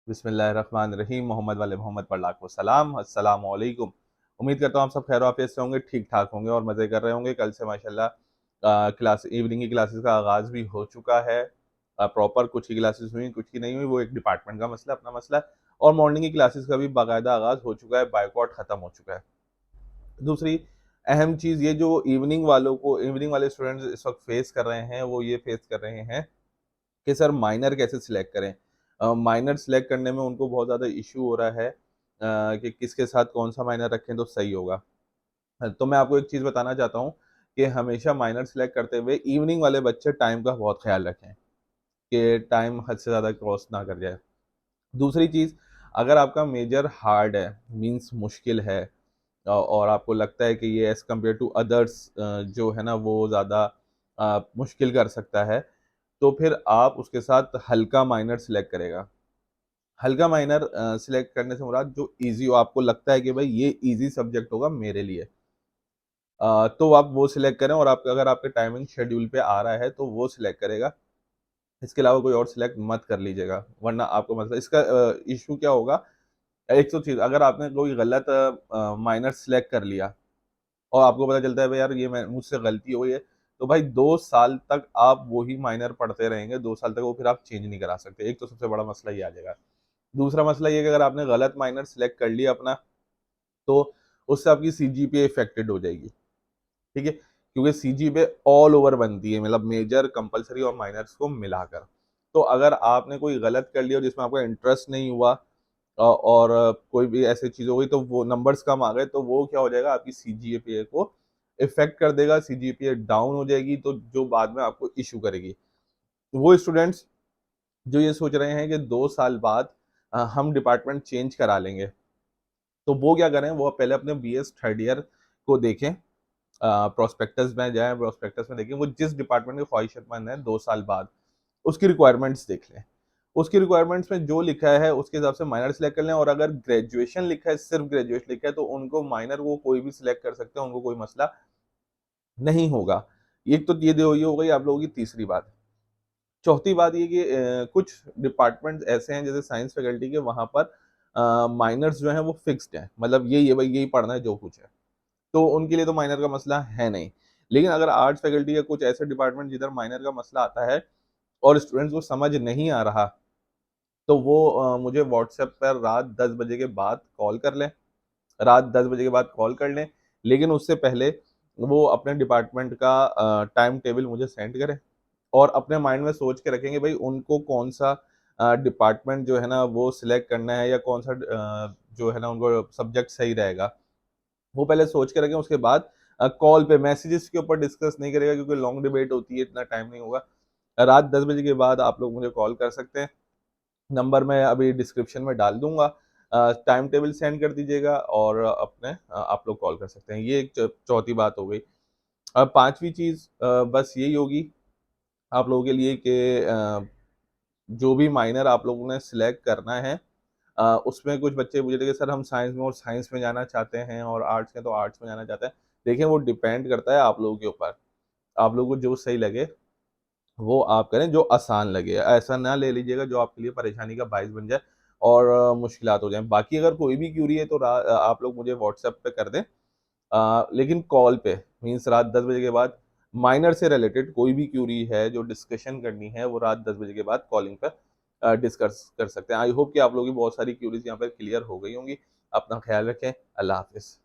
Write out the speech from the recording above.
बिस्मिल्लाहिर्रहमानिर्रहीम। मोहम्मद वाले मोहम्मद पर लाखों सलाम। अस्सलाम वालेकुम। उम्मीद करता हूँ आप सब खैर आफियत से होंगे, ठीक ठाक होंगे और मज़े कर रहे होंगे। कल से माशाल्लाह क्लास इवनिंग की क्लासेस का आगाज़ भी हो चुका है। प्रॉपर कुछ की क्लासेस हुई, कुछ की नहीं हुई, वो एक डिपार्टमेंट का मसला, अपना मसला है। और मॉर्निंग की क्लासेस का भी बाकायदा आगाज़ हो चुका है, बायकॉट ख़त्म हो चुका है। दूसरी अहम चीज़, ये जो इवनिंग वाले स्टूडेंट्स इस वक्त फेस कर रहे हैं, वो ये फेस कर रहे हैं कि सर माइनर कैसे सिलेक्ट करें। माइनर सिलेक्ट करने में उनको बहुत ज़्यादा इशू हो रहा है कि किसके साथ कौन सा माइनर रखें तो सही होगा। तो मैं आपको एक चीज़ बताना चाहता हूँ कि हमेशा माइनर सिलेक्ट करते हुए इवनिंग वाले बच्चे टाइम का बहुत ख्याल रखें कि टाइम हद से ज़्यादा क्रॉस ना कर जाए। दूसरी चीज़, अगर आपका मेजर हार्ड है, मीन्स मुश्किल है, और आपको लगता है कि ये एज़ कम्पेयर टू अदर्स जो है ना वो ज़्यादा मुश्किल कर सकता है, तो फिर आप उसके साथ हल्का माइनर सिलेक्ट करेगा। हल्का माइनर सिलेक्ट करने से मुराद जो ईज़ी हो, आपको लगता है कि भाई ये ईज़ी सब्जेक्ट होगा मेरे लिए, तो आप वो सिलेक्ट करें। और आपका अगर आपके टाइमिंग शेड्यूल पे आ रहा है तो वो सिलेक्ट करेगा। इसके अलावा कोई और सिलेक्ट मत कर लीजिएगा, वरना आपको मतलब इसका इश्यू क्या होगा। एक तो चीज़, अगर आपने कोई गलत माइनर सिलेक्ट कर लिया और आपको पता चलता है भाई यार ये मैं मुझसे गलती हो गई है, तो भाई 2 साल तक आप वही माइनर पढ़ते रहेंगे, 2 साल तक वो फिर आप चेंज नहीं करा सकते। एक तो सबसे बड़ा मसला ये आ जाएगा। दूसरा मसला ये है कि अगर आपने गलत माइनर सिलेक्ट कर लिया अपना, तो उससे आपकी सीजीपीए इफेक्टेड हो जाएगी, ठीक है? क्योंकि सीजीपीए ऑल ओवर बनती है, मतलब मेजर, कंपल्सरी और माइनर्स को मिलाकर। तो अगर आपने कोई गलत कर लिया और जिसमें आपका इंटरेस्ट नहीं हुआ, और कोई भी ऐसी चीज़ हो गई तो वो नंबर्स कम आ गए, तो वो क्या हो जाएगा, आपकी सीजीपीए को इफेक्ट कर देगा, सीजीपीए डाउन हो जाएगी, तो जो बाद में आपको इशू करेगी। वो स्टूडेंट्स जो ये सोच रहे हैं कि 2 साल बाद हम डिपार्टमेंट चेंज करा लेंगे, तो वो क्या करें, वो पहले अपने बीएस थर्ड ईयर को देखें, प्रोस्पेक्टस में जाएँ, प्रोस्पेक्टस में देखें वो जिस डिपार्टमेंट के ख्वाहिशमंद हैं 2 साल बाद, उसकी रिक्वायरमेंट्स देख लें। उसकी रिक्वायरमेंट्स में जो लिखा है उसके हिसाब से माइनर सिलेक्ट कर लें, और अगर ग्रेजुएशन लिखा है, सिर्फ ग्रेजुएशन लिखा है, तो उनको माइनर वो कोई भी सिलेक्ट कर सकते हैं, उनको कोई मसला नहीं होगा। एक तो ये हो गई आप लोगों की तीसरी बात। चौथी बात ये कि कुछ डिपार्टमेंट्स ऐसे हैं जैसे साइंस फैकल्टी के, वहाँ पर माइनर्स जो हैं वो फिक्स्ड हैं, मतलब यही है भाई, यही पढ़ना है जो कुछ है। तो उनके लिए तो माइनर का मसला है नहीं। लेकिन अगर आर्ट्स फैकल्टी या कुछ ऐसे डिपार्टमेंट जिधर माइनर का मसला आता है और स्टूडेंट्स को समझ नहीं आ रहा, तो वो मुझे व्हाट्सएप पर रात 10 बजे के बाद कॉल कर लें। रात 10 बजे के बाद कॉल कर लें, लेकिन उससे पहले वो अपने डिपार्टमेंट का टाइम टेबल मुझे सेंड करें, और अपने माइंड में सोच के रखेंगे भाई उनको कौन-सा डिपार्टमेंट जो है ना वो सिलेक्ट करना है, या कौन-सा जो है ना उनको सब्जेक्ट सही रहेगा। वो पहले सोच के रखें, उसके बाद कॉल पे मैसेजेस के ऊपर डिस्कस नहीं करेगा, क्योंकि लॉन्ग डिबेट होती है, इतना टाइम नहीं होगा। रात 10 बजे के बाद आप लोग मुझे कॉल कर सकते हैं। नंबर मैं अभी डिस्क्रिप्शन में डाल दूँगा। टाइम टेबल सेंड कर दीजिएगा और अपने आप लोग कॉल कर सकते हैं। ये एक चौथी बात हो गई। अब पाँचवीं चीज़ बस यही होगी आप लोगों के लिए कि जो भी माइनर आप लोगों ने सिलेक्ट करना है, उसमें कुछ बच्चे पूछ रहे थे कि सर हम साइंस में और साइंस में जाना चाहते हैं, और आर्ट्स में तो आर्ट्स में जाना चाहते हैं। देखिए वो डिपेंड करता है आप लोगों के ऊपर। आप लोगों को जो सही लगे वो आप करें, जो आसान लगे। ऐसा ना ले लीजिएगा जो आपके लिए परेशानी का बायस बन जाए और मुश्किलात हो जाएँ। बाकी अगर कोई भी क्यूरी है तो आप लोग मुझे व्हाट्सएप पे कर दें। लेकिन कॉल पे, मीन्स रात 10 बजे के बाद माइनर से रिलेटेड कोई भी क्यूरी है जो डिस्कशन करनी है, वो रात 10 बजे के बाद कॉलिंग पे डिस्कस कर सकते हैं। आई होप कि आप लोगों की बहुत सारी क्यूरीज़ यहाँ पे क्लियर हो गई होंगी। अपना ख़्याल रखें। अल्लाह हाफ़िज़।